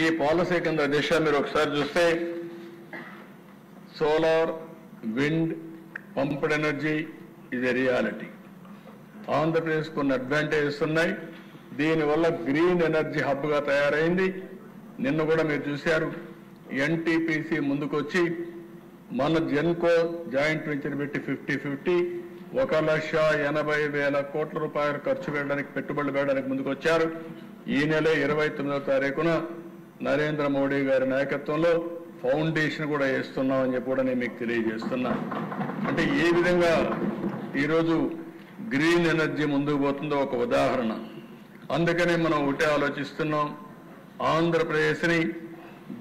ఈ పాలసీ కింద దిశ మీరు ఒకసారి చూస్తే సోలార్, విండ్, పంప్డ్ ఎనర్జీ ఇది రియాలిటీ. ఆంధ్రప్రదేశ్ కొన్ని అడ్వాంటేజెస్ ఉన్నాయి. దీనివల్ల గ్రీన్ ఎనర్జీ హబ్గా తయారైంది. నిన్న కూడా మీరు చూశారు, ఎన్టీపీసీ ముందుకొచ్చి మన జెన్కో జాయింట్ వెంచర్ పెట్టి 50-50 1,80,000 కోట్ల రూపాయలు ఖర్చు పెట్టడానికి, పెట్టుబడులు పెట్టడానికి ముందుకొచ్చారు. ఈ నెల 29వ తారీఖున నరేంద్ర మోడీ గారి నాయకత్వంలో ఫౌండేషన్ కూడా వేస్తున్నామని చెప్పి కూడా నేను మీకు తెలియజేస్తున్నా. అంటే ఏ విధంగా ఈరోజు గ్రీన్ ఎనర్జీ ముందుకు పోతుందో ఒక ఉదాహరణ. అందుకనే మనం ఒకటే ఆలోచిస్తున్నాం, ఆంధ్రప్రదేశ్ని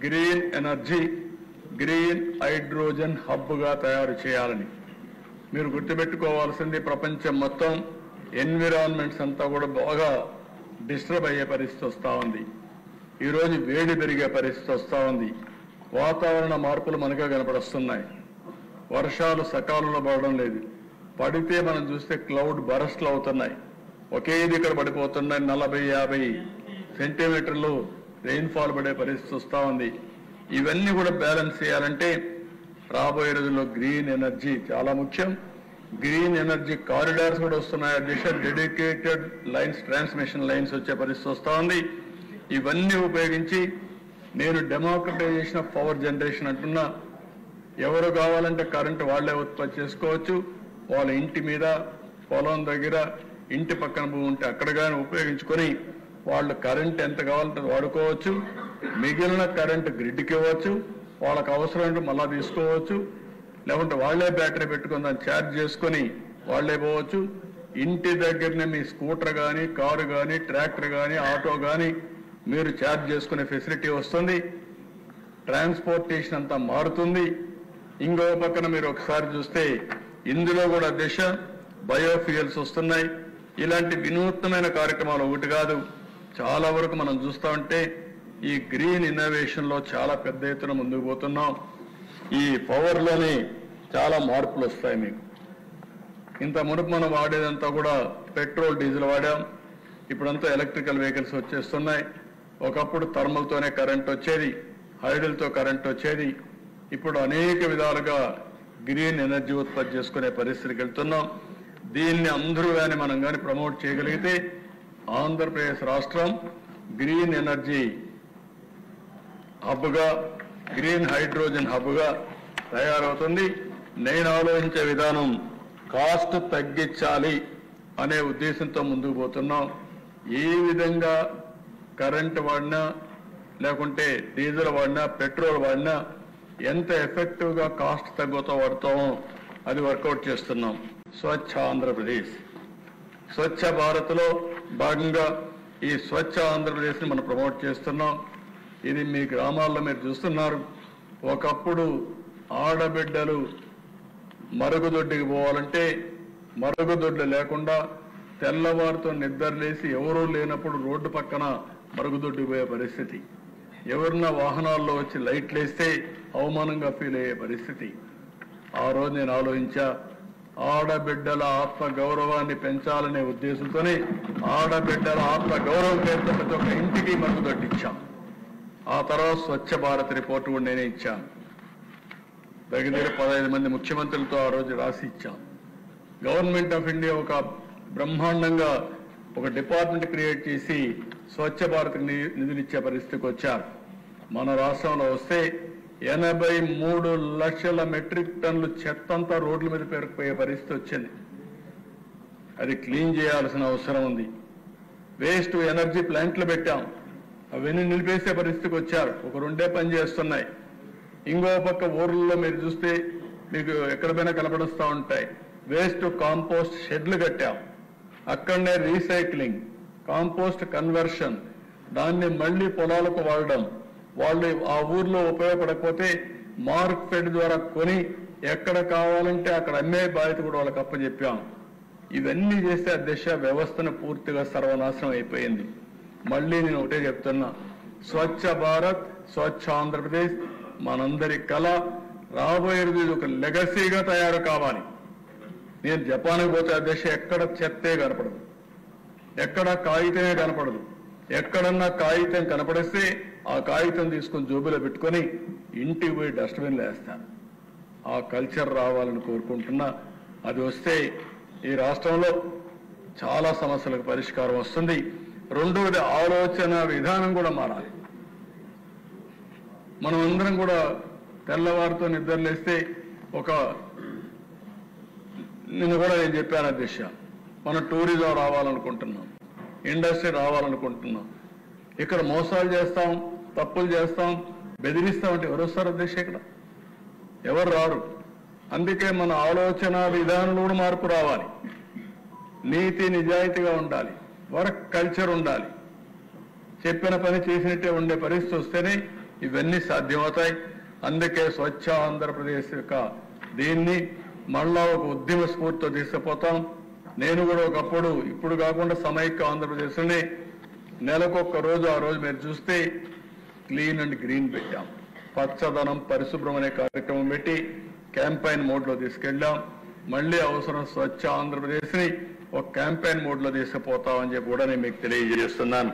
గ్రీన్ ఎనర్జీ, గ్రీన్ హైడ్రోజన్ హబ్గా తయారు చేయాలని. మీరు గుర్తుపెట్టుకోవాల్సింది, ప్రపంచం మొత్తం ఎన్విరాన్మెంట్స్ అంతా కూడా బాగా డిస్టర్బ్ అయ్యే పరిస్థితి వస్తూ ఉంది. ఈరోజు వేడి పెరిగే పరిస్థితి వస్తూ ఉంది. వాతావరణ మార్పులు మనకే కనపడుస్తున్నాయి. వర్షాలు సకాలంలో పడడం లేదు. పడితే మనం చూస్తే క్లౌడ్ బరస్ట్లు అవుతున్నాయి. ఒకే దిక్కడ పడిపోతున్నాయి. 40-50 సెంటీమీటర్లు రెయిన్ఫాల్ పడే పరిస్థితి వస్తూ ఉంది. ఇవన్నీ కూడా బ్యాలెన్స్ చేయాలంటే రాబోయే రోజుల్లో గ్రీన్ ఎనర్జీ చాలా ముఖ్యం. గ్రీన్ ఎనర్జీ కారిడార్స్ కూడా వస్తున్నాయి. దిశ డెడికేటెడ్ లైన్స్, ట్రాన్స్మిషన్ లైన్స్ వచ్చే పరిస్థితి వస్తూ ఉంది. ఇవన్నీ ఉపయోగించి నేను డెమోక్రటైజేషన్ ఆఫ్ పవర్ జనరేషన్ అంటున్నా. ఎవరు కావాలంటే కరెంటు వాళ్లే ఉత్పత్తి చేసుకోవచ్చు. వాళ్ళ ఇంటి మీద, పొలం దగ్గర, ఇంటి పక్కన భూమి ఉంటే అక్కడ కానీ ఉపయోగించుకొని వాళ్ళు కరెంట్ ఎంత కావాలంటే వాడుకోవచ్చు. మిగిలిన కరెంటు గ్రిడ్కి ఇవ్వచ్చు. వాళ్ళకు అవసరమైనట్టు మళ్ళా తీసుకోవచ్చు. లేకుంటే వాళ్లే బ్యాటరీ పెట్టుకుని దాన్ని ఛార్జ్ చేసుకొని వాళ్లే పోవచ్చు. ఇంటి దగ్గరనే మీ స్కూటర్ కానీ, కారు కానీ, ట్రాక్టర్ కానీ, ఆటో కానీ మీరు ఛార్జ్ చేసుకునే ఫెసిలిటీ వస్తుంది. ట్రాన్స్పోర్టేషన్ అంతా మారుతుంది. ఇంకో పక్కన మీరు ఒకసారి చూస్తే ఇందులో కూడా దిశ బయోఫ్యూయల్స్ వస్తున్నాయి. ఇలాంటి వినూత్నమైన కార్యక్రమాలు ఒకటి కాదు, చాలా వరకు మనం చూస్తూ ఉంటే ఈ గ్రీన్ ఇన్నోవేషన్లో చాలా పెద్ద ఎత్తున ముందుకు పోతున్నాం. ఈ పవర్లోనే చాలా మార్పులు వస్తాయి మీకు. ఇంత మునుపు మనం వాడేదంతా కూడా పెట్రోల్, డీజిల్ వాడాం. ఇప్పుడంతా ఎలక్ట్రికల్ వెహికల్స్ వచ్చేస్తున్నాయి. ఒకప్పుడు థర్మల్తోనే కరెంట్ వచ్చేది, హైడల్తో కరెంట్ వచ్చేది. ఇప్పుడు అనేక విధాలుగా గ్రీన్ ఎనర్జీ ఉత్పత్తి చేసుకునే పరిస్థితికి వెళ్తున్నాం. దీన్ని అందరూ కానీ మనం కానీ ప్రమోట్ చేయగలిగితే ఆంధ్రప్రదేశ్ రాష్ట్రం గ్రీన్ ఎనర్జీ హబ్గా, గ్రీన్ హైడ్రోజన్ హబ్గా తయారవుతుంది. నేను ఆలోచించే విధానం కాస్ట్ తగ్గించాలి అనే ఉద్దేశంతో ముందుకు పోతున్నాం. ఏ విధంగా కరెంటు వాడినా, లేకుంటే డీజిల్ వాడినా, పెట్రోల్ వాడినా ఎంత ఎఫెక్టివ్గా కాస్ట్ తగ్గుతూ వాడతామో అది వర్కౌట్ చేస్తున్నాం. స్వచ్ఛ ఆంధ్రప్రదేశ్, స్వచ్ఛ భారత్లో భాగంగా ఈ స్వచ్ఛ ఆంధ్రప్రదేశ్ని మనం ప్రమోట్ చేస్తున్నాం. ఇది మీ గ్రామాల్లో మీరు చూస్తున్నారు. ఒకప్పుడు ఆడబిడ్డలు మరుగుదొడ్డికి పోవాలంటే మరుగుదొడ్లు లేకుండా తెల్లవారితో నిద్రలేసి ఎవరూ లేనప్పుడు రోడ్డు పక్కన మరుగుదొడ్డికి పోయే పరిస్థితి. ఎవరన్నా వాహనాల్లో వచ్చి లైట్లు వేస్తే అవమానంగా ఫీల్ అయ్యే పరిస్థితి. ఆ రోజు నేను ఆలోచించా, ఆడబిడ్డల ఆత్మ గౌరవాన్ని పెంచాలనే ఉద్దేశంతోనే ఆడబిడ్డల ఆత్మ గౌరవం పేరుతో ప్రతి ఒక్క ఇంటికి మరుగుదొడ్డిచ్చాం. ఆ తర్వాత స్వచ్ఛ భారత్ రిపోర్టు కూడా నేనే ఇచ్చాను. దగ్గర 15 మంది ముఖ్యమంత్రులతో ఆ రోజు రాసి ఇచ్చాం. గవర్నమెంట్ ఆఫ్ ఇండియా ఒక బ్రహ్మాండంగా ఒక డిపార్ట్మెంట్ క్రియేట్ చేసి స్వచ్ఛ భారత్ నిధులు ఇచ్చే పరిస్థితికి వచ్చారు. మన రాష్ట్రంలో వస్తే 83 లక్షల మెట్రిక్ టన్నులు చెత్తంతా రోడ్ల మీద పేరుకుపోయే పరిస్థితి వచ్చింది. అది క్లీన్ చేయాల్సిన అవసరం ఉంది. వేస్ట్ ఎనర్జీ ప్లాంట్లు పెట్టాం, అవన్నీ నిలిపేసే పరిస్థితికి వచ్చారు. ఒక 2 పని చేస్తున్నాయి. ఇంకో పక్క ఊర్లలో మీరు చూస్తే మీకు ఎక్కడ పైన కనపడుస్తూ ఉంటాయి. వేస్ట్ కాంపోస్ట్ షెడ్లు కట్టాం. అక్కడనే రీసైక్లింగ్, కాంపోస్ట్ కన్వర్షన్, దాన్ని మళ్లీ పొలాలకు వాడడం. వాళ్ళు ఆ ఊర్లో ఉపయోగపడకపోతే మార్క్ ఫెడ్ ద్వారా కొని ఎక్కడ కావాలంటే అక్కడ అమ్మే బాధ్యత కూడా వాళ్ళకి అప్పచెప్పాం. ఇవన్నీ చేస్తే ఆ దిశ వ్యవస్థను పూర్తిగా సర్వనాశనం అయిపోయింది. మళ్లీ నేను ఒకటే చెప్తున్నా, స్వచ్ఛ భారత్, స్వచ్ఛ ఆంధ్రప్రదేశ్ మనందరి కళ. రాబోయే రోజు ఒక లెగసీగా తయారు కావాలి. నేను జపాన్కి పోతే ఆ దిశ ఎక్కడ చెత్తే కనపడదు, ఎక్కడ కాగితమే కనపడదు. ఎక్కడన్నా కాగితం కనపడిస్తే ఆ కాగితం తీసుకొని జోబులో పెట్టుకొని ఇంటికి పోయి డస్ట్బిన్లో వేస్తాను. ఆ కల్చర్ రావాలని కోరుకుంటున్నా. అది వస్తే ఈ రాష్ట్రంలో చాలా సమస్యలకు పరిష్కారం వస్తుంది. రెండవది ఆలోచన విధానం కూడా మారాలి. మనం అందరం కూడా తెల్లవారితో నిద్రలేస్తే నిన్న కూడా నేను చెప్పాను అధ్యక్ష, మనం టూరిజం రావాలనుకుంటున్నాం, ఇండస్ట్రీ రావాలనుకుంటున్నాం. ఇక్కడ మోసాలు చేస్తాం, తప్పులు చేస్తాం, బెదిరిస్తామంటే ఎవరు వస్తారు అధ్యక్ష? ఇక్కడ ఎవరు రారు. అందుకే మన ఆలోచన విధానంలో కూడా మార్పు రావాలి. నీతి నిజాయితీగా ఉండాలి, వర్క్ కల్చర్ ఉండాలి. చెప్పిన పని చేసినట్టే ఉండే పరిస్థితి వస్తేనే ఇవన్నీ సాధ్యమవుతాయి. అందుకే స్వచ్ఛ ఆంధ్రప్రదేశ్ యొక్క దీన్ని మళ్ళా ఒక ఉద్యమ స్ఫూర్తితో తీసుకుపోతాం. నేను కూడా ఒకప్పుడు, ఇప్పుడు కాకుండా సమైక్య ఆంధ్రప్రదేశ్లోనే నెలకొక్క రోజు, ఆ రోజు మీరు చూస్తే క్లీన్ అండ్ గ్రీన్ పెట్టాం. పచ్చదనం పరిశుభ్రం అనే కార్యక్రమం పెట్టి క్యాంపెయిన్ మోడ్లో తీసుకెళ్ళాం. మళ్ళీ అవసరం స్వచ్ఛ ఆంధ్రప్రదేశ్ని ఒక క్యాంపెయిన్ మోడ్లో తీసుకుపోతామని చెప్పి కూడా నేను మీకు తెలియజేస్తున్నాను.